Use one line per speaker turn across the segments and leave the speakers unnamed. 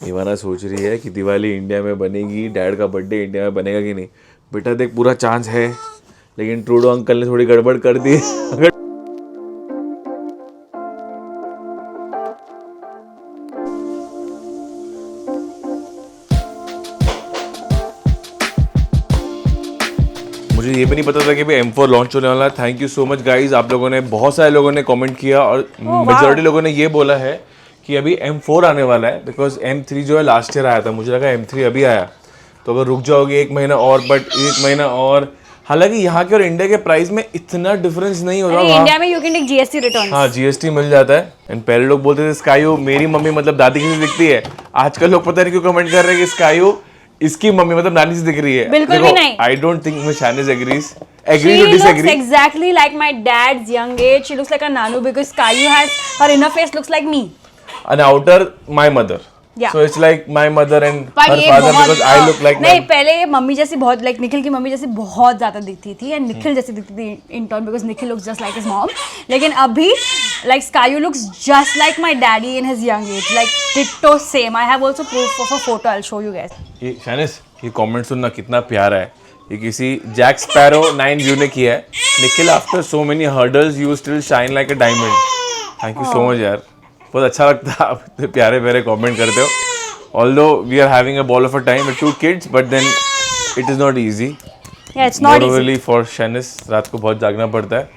इवाना सोच रही है कि दिवाली इंडिया में बनेगी, डैड का बर्थडे इंडिया में बनेगा कि नहीं। बेटा देख, पूरा चांस है, लेकिन ट्रूडो अंकल ने थोड़ी गड़बड़ कर दी। मुझे ये भी नहीं पता था कि M4 लॉन्च होने वाला है। Thank you so much guys, आप लोगों ने, बहुत सारे लोगों ने कमेंट किया और मेजॉरिटी लोगों ने ये बोला है कि अभी M4 आने वाला है, बिकॉज M3 जो है लास्ट ईयर आया था। मुझे लगा M3 अभी आया, तो अगर रुक जाओगे एक महीना और, बट एक महीना और। हालांकि यहाँ के और इंडिया के प्राइस में इतना डिफरेंस नहीं होता।
इंडिया में you can take GST return.
हाँ, GST मिल जाता है। एंड पहले लोग बोलते थे स्काईओ मेरी मम्मी मतलब दादी की दिखती है। आजकल लोग पता नहीं क्यों कमेंट कर रहे हैं कि स्काईओ इसकी मम्मी मतलब नानी से दिख रही है।
बिल्कुल भी नहीं।
I don't think Shanice agrees to disagree.
She looks exactly like my dad's young age. She looks like a nanu because Caillou has her inner face looks like me.
An outer my mother.
Yeah.
So it's like my mother and
But
her father because I look like
नहीं, पहले ये mummy जैसी बहुत, like Nikhil की mummy जैसी बहुत ज्यादा दिखती थी, and निखिल जैसी दिखती थी in turn because Nikhil looks just like his mom. लेकिन अभी like Caillou looks just like my daddy in his young age, like ditto same. I have also proof of a photo. I'll show you guys.
ये Shanice, ये comment सुनना कितना प्यारा है। ये किसी जैक स्पैरो 9 व्यू ने किया है। Nikhil, after so many hurdles you still shine like a diamond. Thank you so much यार, बहुत अच्छा लगता है आप इतने प्यारे प्यारे कमेंट करते हो। Although we are having a ball of a time with 2 kids, but then it is not easy.
Yeah, it's not easy.
Really for Shanice, रात को बहुत जागना पड़ता है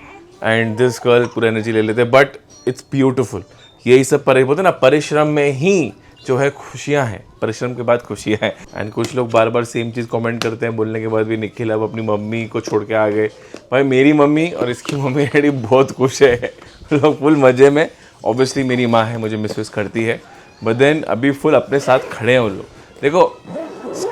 एंड दिस गर्ल पूरा एनर्जी ले लेते हैं, बट इट्स ब्यूटिफुल। यही सब बोलते हैं ना, परिश्रम में ही जो है खुशियां हैं, परिश्रम के बाद खुशियां हैं। एंड कुछ लोग बार बार सेम चीज़ कमेंट करते हैं बोलने के बाद भी, निखिल अब अपनी मम्मी को छोड़ के आ गए। भाई मेरी मम्मी और इसकी मम्मी डैडी बहुत खुश है, लोग फुल मज़े में। ऑब्वियसली मेरी माँ है, मुझे मिस करती है, बट देन अभी फुल अपने साथ खड़े हैं उन लोग। देखो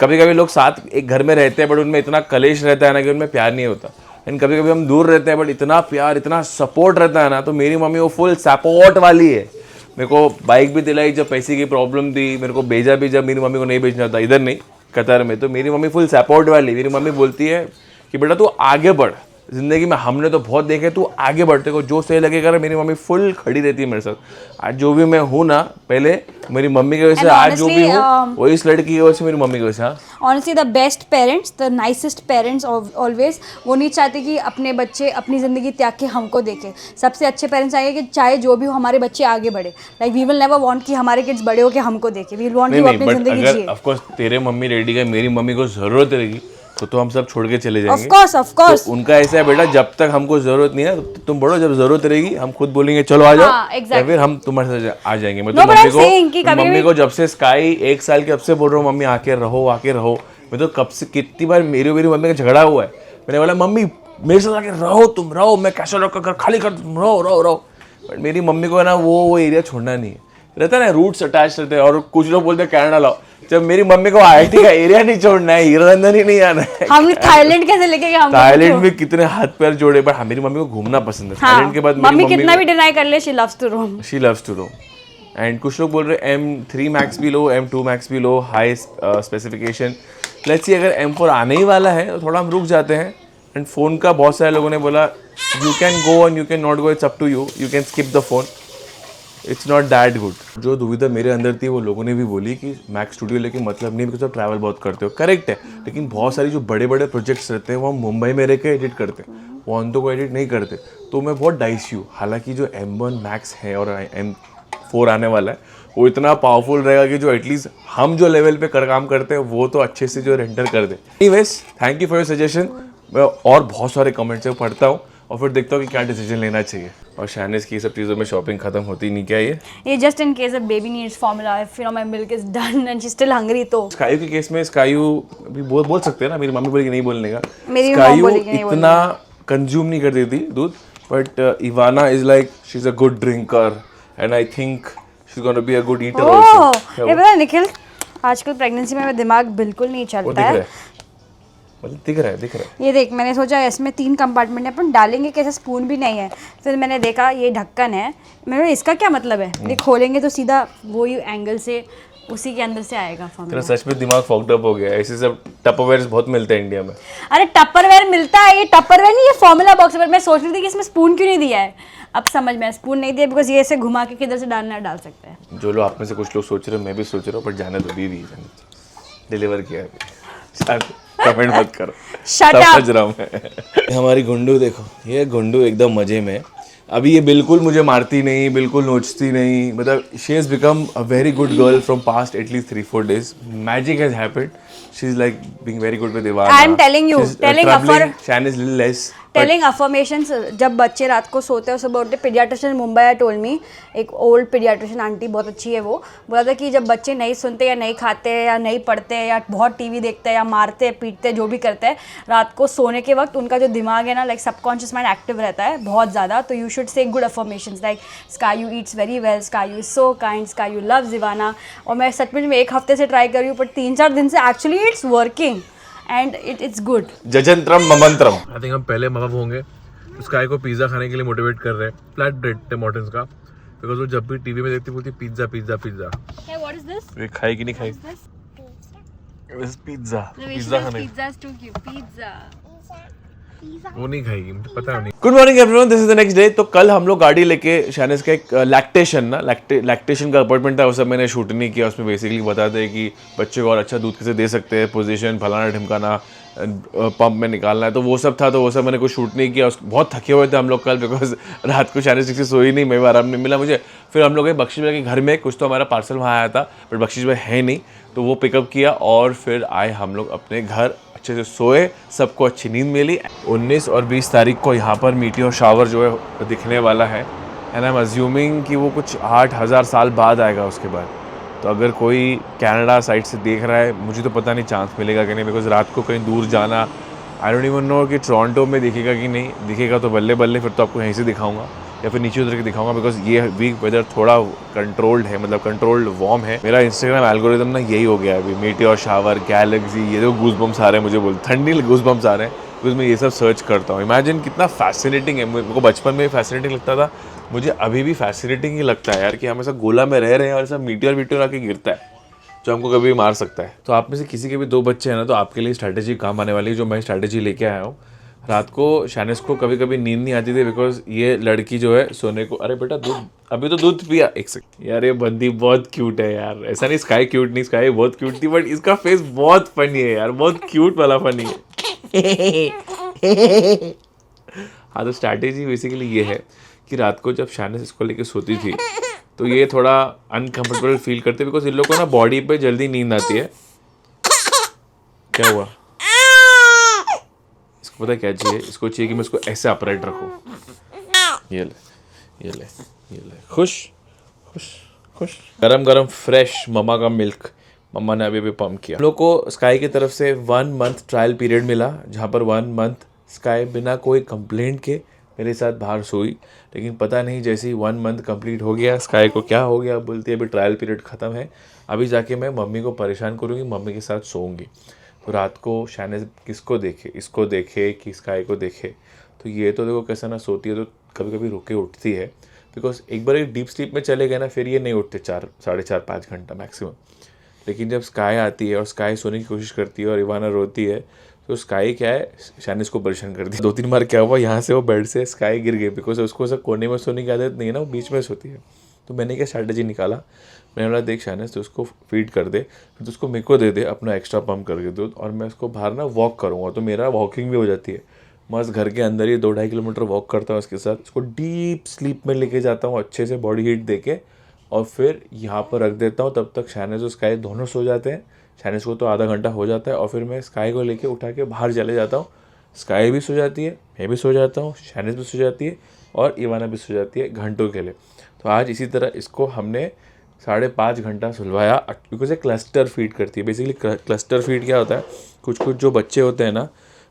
कभी कभी लोग साथ एक घर में रहते हैं बट उनमें इतना कलेश रहता है ना कि उनमें प्यार नहीं होता। एंड कभी कभी हम दूर रहते हैं बट इतना प्यार, इतना सपोर्ट रहता है ना। तो मेरी मम्मी वो फुल सपोर्ट वाली है। मेरे को बाइक भी दिलाई जब पैसे की प्रॉब्लम थी, मेरे को भेजा भी जब मेरी मम्मी को नहीं भेजना था, इधर नहीं कतर में, तो मेरी मम्मी फुल सपोर्ट वाली। मेरी मम्मी बोलती है कि बेटा तू आगे बढ़, जिंदगी में हमने तो बहुत देखे, तू आगे बढ़ते को जो सही लगेगा। मेरी मम्मी फुल खड़ी रहती है मेरे साथ। आज जो भी मैं हूँ ना, पहले मेरी मम्मी की वजह से, आज जो भी हूँ वही इस लड़की की वजह से, मेरी मम्मी की वजह से। हाँ,
Honestly, the best parents, the nicest parents always, वो नहीं चाहते कि अपने बच्चे अपनी ज़िंदगी त्याग के हमको देखें। सबसे अच्छे पेरेंट्स आएंगे कि चाहे जो भी हो हमारे बच्चे आगे बढ़े। Like we will never want कि हमारे किड्स बड़े हो के हमको देखें। We will want कि वो अपनी ज़िंदगी जिए।
ऑफ कोर्स तेरे मम्मी डैडी का मेरी मम्मी को जरूरत रहेगी तो हम सब छोड़ के चले जाएंगे।
Of course.
तो उनका ऐसा है बेटा, जब तक हमको जरूरत नहीं है तो तुम बढ़ो, जब जरूरत रहेगी हम खुद बोलेंगे चलो आ जाओ।
हाँ, exactly.
या फिर हम तुम्हारे साथ आ जाएंगे। मैं
No,
तो मम्मी को जब से स्काई 1 साल के अब से बोल रहा हूँ मम्मी आके रहो आके रहो। मैं तो कब से कितनी बार मेरी मम्मी का झगड़ा हुआ है। मैंने बोला मम्मी मेरे साथ आके रहो, तुम रहो, मैं कैसे रहो, खाली कर, तुम रहो। बट मेरी मम्मी को है ना वो एरिया छोड़ना नहीं है, रहता है ना, रूट्स अटैच रहते हैं। और कुछ लोग बोलते हैं कनाडा लाओ, जब मेरी मम्मी को IIT का एरिया नहीं छोड़ना है, हीरानंदन ही नहीं आना है।
हम थाईलैंड कैसे लेके गए?
थाईलैंड में कितने हाथ पैर जोड़े, बट मेरी मम्मी को घूमना पसंद है। थाईलैंड के बाद
मम्मी कितना भी डिनाई कर ले, she loves to roam.
And कुछ लोग बोल रहे हैं M3 Max भी लो, M2 Max भी लो, हाई स्पेसिफिकेशन। लेट्स सी, अगर M4 आने ही वाला है तो थोड़ा हम रुक जाते हैं। एंड फोन का बहुत सारे लोगों ने बोला you can go and you can not go, it's up to you, you can skip the phone, it's not that good. जो दुविधा मेरे अंदर थी वो लोगों ने भी बोली कि मैक स्टूडियो लेके मतलब नहीं, बिकॉज आप ट्रैवल बहुत करते हो। करेक्ट है, लेकिन बहुत सारी जो बड़े बड़े प्रोजेक्ट्स रहते हैं वो हम मुंबई में रह के एडिट करते हैं, वो अंतों को एडिट नहीं करते। तो मैं बहुत डाइसी हूँ। हालांकि जो M1 Max है और M4 आने वाला है वो इतना पावरफुल रहेगा कि जो एटलीस्ट हम जो लेवल पे काम करते हैं वो तो अच्छे से जो रेंडर कर दे। Anyways, thank you for your suggestion. मैं और बहुत सारे कमेंट्स है पढ़ता हूँ और फिर देखता हूँ कि क्या डिसीजन लेना चाहिए। और शानिस की सब चीज़ों में शॉपिंग खत्म होती नहीं क्या ये
just in case a baby needs formula, if you know my milk is done and she still hungry. तो
स्कायू के केस में स्कायू भी बोल सकते हैं ना, मेरी मम्मी बोलेगी नहीं बोलने का।
मेरी
स्कायू इतना कंज्यूम नहीं कर देती दूध, but Ivana is like she is a good drinker and I think she is gonna be a good eater also.
ये पता है निखिल, आजकल प्रेगनेंसी में मेरा दिमाग बिल्कुल नहीं चलता है।
मतलब दिख रहा है।
ये देख, मैंने सोचा इसमें 3 कंपार्टमेंट है, अपन डालेंगे कैसे, स्पून भी नहीं है। फिर मैंने देखा ये ढक्कन है, मैंने इसका क्या मतलब है, ये खोलेंगे तो सीधा वही एंगल से उसी के अंदर से आएगा
तेरा
फॉर्मूला।
सच में दिमाग फॉक्ड अप हो गया। ऐसे सब टपरवेयर बहुत मिलते हैं इंडिया में।
अरे टपरवेयर मिलता है, ये टपरवेयर नहीं, ये फॉर्मूला बॉक्स है। पर मैं सोच रही थी कि इसमें स्पून क्यों नहीं दिया है। अब समझ में, स्पून नहीं दिया बिकॉज ये ऐसे घुमा के किधर से डालना है डाल सकते हैं।
जो लोग आप में से कुछ लोग सोच रहे हो, मैं भी सोच रहा हूँ, पर जाने दो, दे दी डिलीवर किया है। कमेंट मत करो,
Shut up!
समझ रहा हूँ मैं। हमारी गुंडू देखो, ये गुंडू एकदम मजे में है। अभी ये बिल्कुल मुझे मारती नहीं, बिल्कुल नोचती नहीं, मतलब she has become a very good girl from past at least 3-4 days. Magic has happened. She's like being very good with Ivana.
I am telling you,
She's
telling
troubling.
Afar-
Shan is little less.
Telling affirmations, जब बच्चे रात को सोते हैं सुबह उठते, paediatrician Mumbai I told me, एक old paediatrician aunty बहुत अच्छी है, वो बोला था कि जब बच्चे नहीं सुनते या नहीं खाते या नहीं पढ़ते या बहुत टीवी देखते हैं या मारते पीटते जो भी करते हैं, रात को सोने के वक्त उनका जो दिमाग है ना, लाइक सबकॉन्शियस माइंड एक्टिव रहता है बहुत ज़्यादा। तो you should say good affirmations like sky you Yeats very well, sky you is so kind, sky you loves Ivana. और मैं सच में 1 हफ्ते से ट्राई कर रही हूँ, बट 3-4 दिन से actually it's working and it's good.
जजंत्रम ममंत्रम। आई थिंक हम पहले माँ बाप होंगे स्काई को पिज़्ज़ा खाने के लिए मोटिवेट कर रहे हैं, फ्लैट ब्रेड टिमोटिन्स का, बिकॉज वो जब भी टीवी में देखती बोलती pizza pizza pizza.
Hey, what is this?
ये खाएगी नहीं खाएगी? पिज़्ज़ा पिज़्ज़ा खाने।
Pizza is too cute. Pizza.
वो नहीं खाएगी, मुझे पता नहीं। Good morning everyone, this is the next day. तो कल हम लोग गाड़ी लेके शानिस का एक लैक्टेशन का अपॉइंटमेंट था, वो सब मैंने शूट नहीं किया। उसमें बेसिकली बताते हैं कि बच्चे को और अच्छा दूध कैसे दे सकते हैं, पोजीशन फलाना ढिमकाना, पंप में निकालना है, तो वो सब था। तो वो सब मैंने कुछ शूट नहीं किया। बहुत थके हुए थे हम लोग कल, बिकॉज रात को शानिस ठीक से सोई नहीं, मैं भी आराम नहीं मिला मुझे। फिर हम लोग गए बख्शीश भाई के घर में, कुछ तो हमारा पार्सल वहाँ आया था, बट बख्शीश भाई है नहीं, तो वो पिकअप किया और फिर आए हम लोग अपने घर, अच्छे से सोए, सबको अच्छी नींद मिली। 19 और 20 तारीख को यहाँ पर मीटियोर शावर जो है दिखने वाला है, एंड आई एम अज्यूमिंग कि वो कुछ 8,000 साल बाद आएगा उसके बाद। तो अगर कोई कनाडा साइड से देख रहा है, मुझे तो पता नहीं चांस मिलेगा कि नहीं, बिकॉज रात को कहीं दूर जाना, आई डोंट इवन नो कि टोरंटो में दिखेगा कि नहीं। दिखेगा तो बल्ले बल्ले, फिर तो आपको यहीं से दिखाऊंगा या फिर नीचे उतर के दिखाऊंगा, बिकॉज ये वीक वेदर थोड़ा कंट्रोल्ड है, मतलब कंट्रोल्ड वार्म है। मेरा इंस्टाग्राम एल्गोरिदम ना यही हो गया है अभी, मीटियोर शावर, गैलेक्सी, ये तो गूज बम्स आ रहे हैं मुझे, बोल ठंडी गूज बम्स आ रहे हैं, बिकॉज मैं ये सब सर्च करता हूँ। इमेजिन कितना फैसिनेटिंग है, मेरे को बचपन में फैसिनेटिंग लगता था, मुझे अभी भी फैसिनेटिंग ही लगता है यार, कि हम ऐसा गोला में रह रहे हैं और ऐसा मीटियोर आके गिरता है जो हमको कभी भी मार सकता है। तो आप में से किसी के भी 2 बच्चे हैं ना, तो आपके लिए स्ट्रैटेजी काम आने वाली है, जो मैं स्ट्रैटेजी लेके आया हूँ। रात को शानिस को कभी कभी नींद नहीं आती थी, बिकॉज ये लड़की जो है सोने को, अरे बेटा दूध, अभी तो दूध पिया, एक सेकंड यार, ये बंदी बहुत क्यूट है यार। ऐसा नहीं स्काई क्यूट नहीं, स्काई बहुत क्यूट थी, बट इसका फेस बहुत फनी है यार, बहुत क्यूट वाला फनी है। हाँ, तो स्ट्रैटेजी बेसिकली ये है कि रात को जब शानिस इसको लेके सोती थी, तो ये थोड़ा अनकंफर्टेबल फील करते, बिकॉज इन लोगों को ना बॉडी पे जल्दी नींद आती है। क्या हुआ इसको, पता क्या चाहिए इसको? चाहिए कि मैं इसको ऐसे अपराइट रखूं। ये ले, ये ले, ये ले, खुश खुश खुश। गरम गरम फ्रेश ममा का मिल्क मम्मा ने अभी पंप किया। हम लोग को स्काई की तरफ से 1 month ट्रायल पीरियड मिला, जहाँ पर 1 month स्काई बिना कोई कंप्लेंट के मेरे साथ बाहर सोई। लेकिन पता नहीं जैसे ही 1 month कंप्लीट हो गया, स्काई को क्या हो गया, बोलती है अभी ट्रायल पीरियड ख़त्म है, अभी जाके मैं मम्मी को परेशान करूँगी, मम्मी के साथ सोऊंगी। तो रात को शानिस किसको देखे, इसको देखे कि स्काई को देखे। तो ये तो देखो कैसा ना सोती है, तो कभी कभी रुके उठती है, बिकॉज एक बार डीप स्लीप में चले गए ना, फिर ये नहीं उठते 4-5 घंटा मैक्सिमम। लेकिन जब स्काई आती है और स्काई सोने की कोशिश करती है और इवाना रोती है, तो स्काई क्या है, शानिस को परेशान करती है। 2-3 बार क्या हुआ, यहाँ से वो बेड से स्काई गिर गई, बिकॉज उसको सब कोने में सोने की आदत नहीं है ना, वो बीच में सोती है। तो मैंने क्या स्ट्रैटेजी निकाला, मैंने बोला देख शानिस, तो उसको फीड कर दे, फिर तो उसको मेरे को दे दे अपना एक्स्ट्रा पम्प करके दूध, और मैं उसको बाहर ना वॉक करूँगा, तो मेरा वॉकिंग भी हो जाती है। मस्त घर के अंदर ही 2-2.5 किलोमीटर वॉक करता हूँ उसके साथ, उसको डीप स्लीप में लेके जाता हूँ अच्छे से बॉडी हीट दे के, और फिर यहाँ पर रख देता हूँ। तब तक शानिस और स्काई दोनों सो जाते हैं। शानिस को तो आधा घंटा हो जाता है, और फिर मैं स्काई को लेके उठा के बाहर चले जाता हूँ। स्काई भी सो जाती है, मैं भी सो जाता हूँ, शानिस भी सो जाती है, और इवाना भी सो जाती है घंटों के लिए। तो आज इसी तरह इसको हमने 5.5 घंटा सुलवाया, बिकॉज ये क्लस्टर फीड करती है। बेसिकली क्लस्टर फीड क्या होता है, कुछ जो बच्चे होते हैं ना,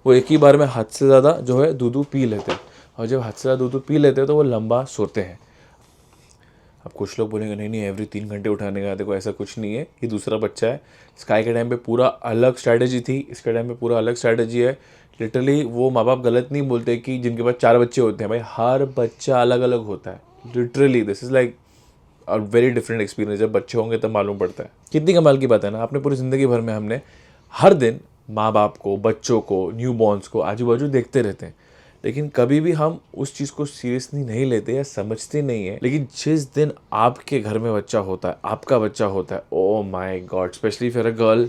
वो एक ही बार में हद से ज़्यादा जो है दूध पी लेते हैं, और जब हद से ज़्यादा दूध पी लेते हैं तो वो लंबा सोते हैं। अब कुछ लोग बोलेंगे नहीं नहीं एवरी 3 घंटे उठाने का, देखो ऐसा कुछ नहीं है, ये दूसरा बच्चा है। स्काई के टाइम पे पूरा अलग स्ट्रैटेजी थी, इसके टाइम पे पूरा अलग स्ट्रैटेजी है। लिटरली वो माँ बाप गलत नहीं बोलते कि जिनके पास 4 बच्चे होते हैं, भाई हर बच्चा अलग अलग होता है। Literally this is like a very different experience. जब बच्चे होंगे तब मालूम पड़ता है। कितनी कमाल की बात है ना, अपने पूरी ज़िंदगी भर में हमने हर दिन माँ बाप को, बच्चों को, न्यू बॉर्न्स को आजू बाजू देखते रहते हैं, लेकिन कभी भी हम उस चीज़ को सीरियसली नहीं लेते या समझते नहीं है। लेकिन जिस दिन आपके घर में बच्चा होता है, आपका बच्चा होता है, oh my God, specially for a girl,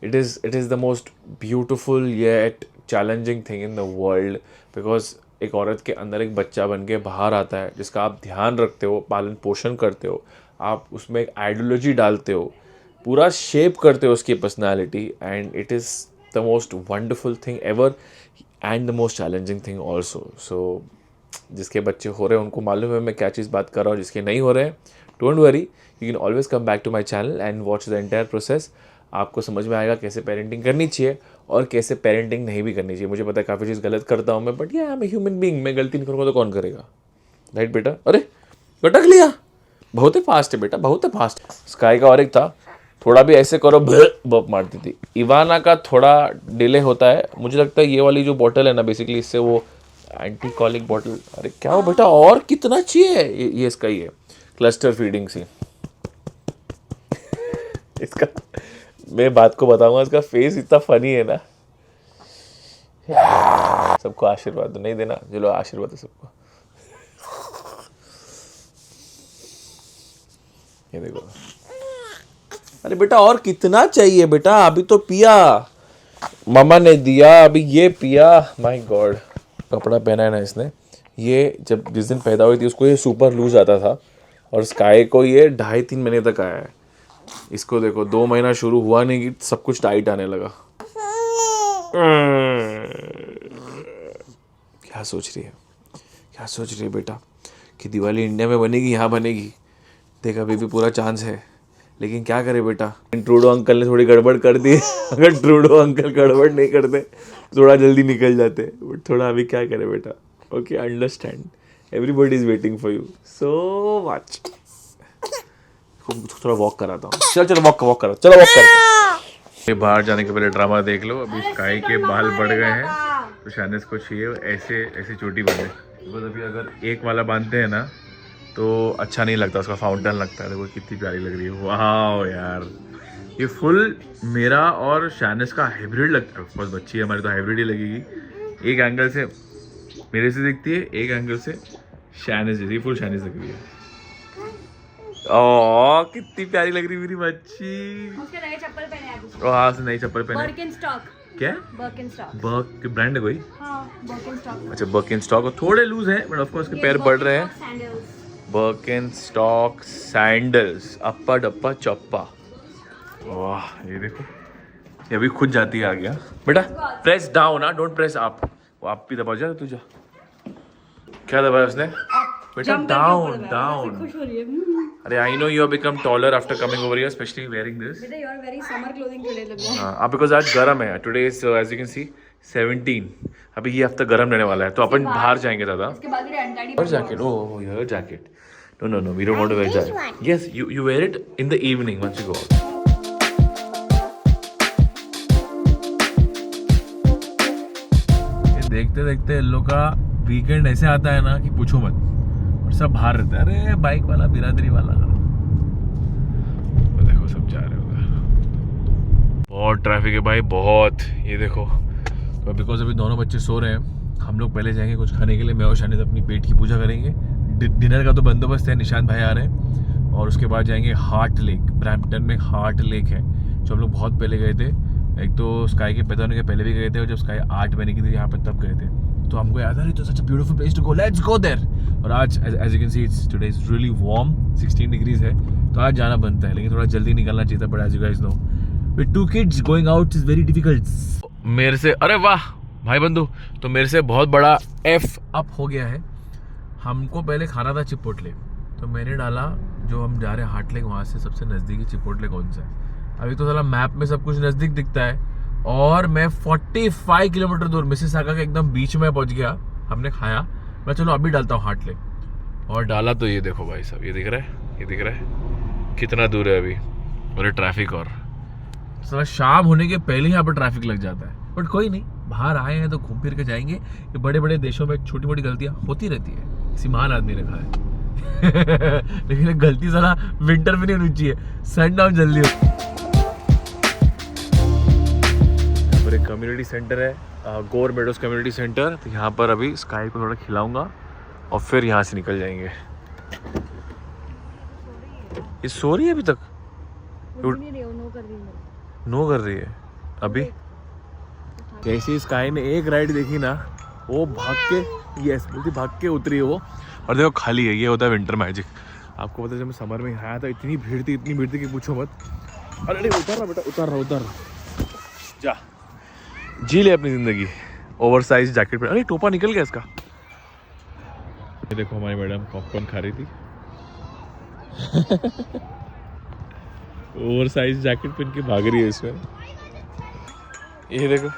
it is the most beautiful yet challenging thing in the world. Because एक औरत के अंदर एक बच्चा बन के बाहर आता है, जिसका आप ध्यान रखते हो, पालन पोषण करते हो, आप उसमें एक आइडियोलॉजी डालते हो, पूरा शेप करते हो उसकी personality, and it is the most wonderful thing ever and the most challenging thing also. So जिसके बच्चे हो रहे हैं उनको मालूम है मैं क्या चीज़ बात कर रहा हूँ, जिसके नहीं हो रहे हैं don't worry, you can always come back to my channel and watch the entire process. आपको समझ में आएगा कैसे पेरेंटिंग करनी चाहिए और कैसे पेरेंटिंग नहीं भी करनी चाहिए। मुझे पता है काफ़ी चीज़ गलत करता हूँ मैं, but yeah I am a human being, मैं गलती नहीं करूँगा तो कौन करेगा, राइट बेटा? अरे लटक लिया, बहुत ही फास्ट है बेटा, बहुत ही फास्ट। स्काई का और एक था, थोड़ा भी ऐसे करो बप मारती थी। इवाना का थोड़ा डिले होता है, मुझे लगता है ये वाली जो बॉटल है ना, बेसिकली इससे वो एंटी कॉलिक बॉटल, अरे क्या हो बेटा, और कितना चाहिए? ये इसका ही है, क्लस्टर फीडिंग सी। इसका मैं बात को बताऊंगा, इसका फेस इतना फनी है ना। सबको आशीर्वाद दो, नहीं देना, चलो आशीर्वाद है सबको। ये देखो, अरे बेटा और कितना चाहिए बेटा, अभी तो पिया, मामा ने दिया, अभी ये पिया। माय गॉड, कपड़ा पहना है ना इसने, ये जब जिस दिन पैदा हुई थी उसको ये सुपर लूज आता था, और स्काई को ये 2.5-3 महीने तक आया है। इसको देखो 2 महीना शुरू हुआ नहीं कि सब कुछ टाइट आने लगा। क्या सोच रही है, क्या सोच रही है बेटा कि दिवाली इंडिया में बनेगी, यहाँ बनेगी? देख अभी भी पूरा चांस है, लेकिन क्या करे बेटा, ट्रूडो अंकल ने थोड़ी गड़बड़ कर दी। अगर ट्रूडो अंकल गड़बड़ नहीं करते थोड़ा जल्दी निकल जाते, बट थोड़ा अभी क्या करे बेटा। Okay, understand, everybody is waiting for you so much. थोड़ा वॉक कराता हूँ, चलो वॉक करो, चलो वॉक करते। बाहर जाने के पहले ड्रामा देख लो। अभी स्काई के बाल बढ़ गए हैं, तो शानिस को चाहिए ऐसे चोटी बंधे। बिकॉज अभी अगर एक वाला बांधते हैं ना तो अच्छा नहीं लगता, उसका फाउंटेन लगता है। देखो कितनी प्यारी लग रही है, वाह यार, ये फुल मेरा और शानिस का हाइब्रिड लगता है। ऑफकोर्स बच्ची है हमारी तो हाइब्रिड ही लगेगी। एक एंगल से मेरे से दिखती है, एक एंगल से शानिस जैसी, फुल शानिस लग रही है। ओह कितनी प्यारी लग रही है मेरी बच्ची।
उसके नए चप्पल पहने हैं
ओ हाँ, उसने नई चप्पल पहने।
बर्किनस्टॉक।
क्या?
बर्किनस्टॉक।
बर्क ब्रांड है कोई?
हाँ, बर्किनस्टॉक।
अच्छा, बर्किनस्टॉक, थोड़े लूज हैं बट ऑफ कोर्स उसके पैर बढ़ रहे हैं। बर्किनस्टॉक सैंडल्स, अप्पा डप्पा चप्पा। वाह, ये देखो, ये अभी खुद जाती है। आ गया बेटा, प्रेस डाउन, ना डोंट प्रेस अप। वो आप भी दबा जा, तुझे क्या दबाया उसने बेटा? Down down.
खुश हो रही है।
अरे I know you have become taller after coming over here, specially wearing this.
बेटा you are very summer clothing today लग रहा है।
हाँ, अब बिकॉज आज गर्म है, today is as you can see 17। अभी ये हफ्ता गर्म रहने वाला है, तो अपन बाहर जाएंगे दादा।
इसके बाद मेरे एंटाइडी
और jacket, oh your jacket, no, we don't want to wear that. Yes, you wear it in the evening once you go out. ये देखते देखते इन लोग का वीकेंड ऐसे आता है ना कि पूछो मत, और सब बाहर रहता है। अरे बाइक वाला, बिरादरी वाला, वो देखो सब जा रहे होगा। बहुत ट्रैफिक है भाई, बहुत। ये देखो, तो बिकॉज अभी दोनों बच्चे सो रहे हैं, हम लोग पहले जाएंगे कुछ खाने के लिए। मैं और शानिद अपनी पेट की पूजा करेंगे। डिनर का तो बंदोबस्त है, निशांत भाई आ रहे हैं। और उसके बाद जाएंगे हार्ट लेक। ब्रैम्पटन में हार्ट लेक है, जो हम लोग बहुत पहले गए थे। एक तो स्काई के पैदा होने के पहले भी गए थे, और जब स्काई 8 महीने की थी यहाँ पे तब गए थे। तो हमको याद आ रही, तो such a beautiful place to go, let's go there. और आज as you can see it's today is really warm, 16 degrees है, तो आज जाना बनता है। लेकिन थोड़ा जल्दी निकलना चाहिए था, but as you guys know with 2 kids going out is very difficult. मेरे से, अरे वाह भाई बंधु, तो मेरे से बहुत बड़ा एफ अप हो गया है। हमको पहले खाना था चिपोटले, तो मैंने डाला जो हम जा रहे हैं हार्ट लेक, वहाँ से सबसे नज़दीकी चिपोटले कौन सा है। अभी तो साला मैप में सब कुछ नज़दीक दिखता है, और मैं 45 किलोमीटर दूर मिसिसागा के एकदम बीच में पहुँच गया। हमने खाया, मैं चलो अभी डालता हूँ हार्ट लेक, और डाला तो ये देखो भाई साहब, ये दिख रहा है, ये दिख रहा है कितना दूर है अभी, और ट्रैफिक और साला शाम होने के पहले ही यहाँ पर ट्रैफिक लग जाता है। बट कोई नहीं, बाहर आए हैं तो घूम फिर के जाएंगे। ये बड़े बड़े देशों में छोटी मोटी गलतियाँ होती रहती है, किसी महान आदमी ने कहा है लेकिन एक गलती साला विंटर में नहीं होनी चाहिए, सनडाउन जल्दी हो। यहाँ पर एक कम्युनिटी सेंटर है, गोर मेडोज कम्युनिटी सेंटर। तो यहाँ पर अभी स्काई को थोड़ा खिलाऊंगा और फिर यहाँ से निकल जाएंगे। ये सो रही है अभी तक? नो कर रही है अभी। जैसे स्काई ने एक राइड देखी ना, वो भाग के, यस बोलती भाग के उतरी है वो। और देखो खाली है, ये होता है विंटर मैजिक। आपको पता है जब मैं समर में आया था इतनी भीड़ थी कि पूछो मत। अरे उतर रहा बेटा, उतर रहा जा, जी ले अपनी जिंदगी। ओवर साइज जैकेट पे, अरे टोपा निकल गया इसका। ये देखो हमारी मैडम पॉपकॉर्न खा रही थी ओवर साइज जैकेट पहन के भाग रही है इसमें। ये देखो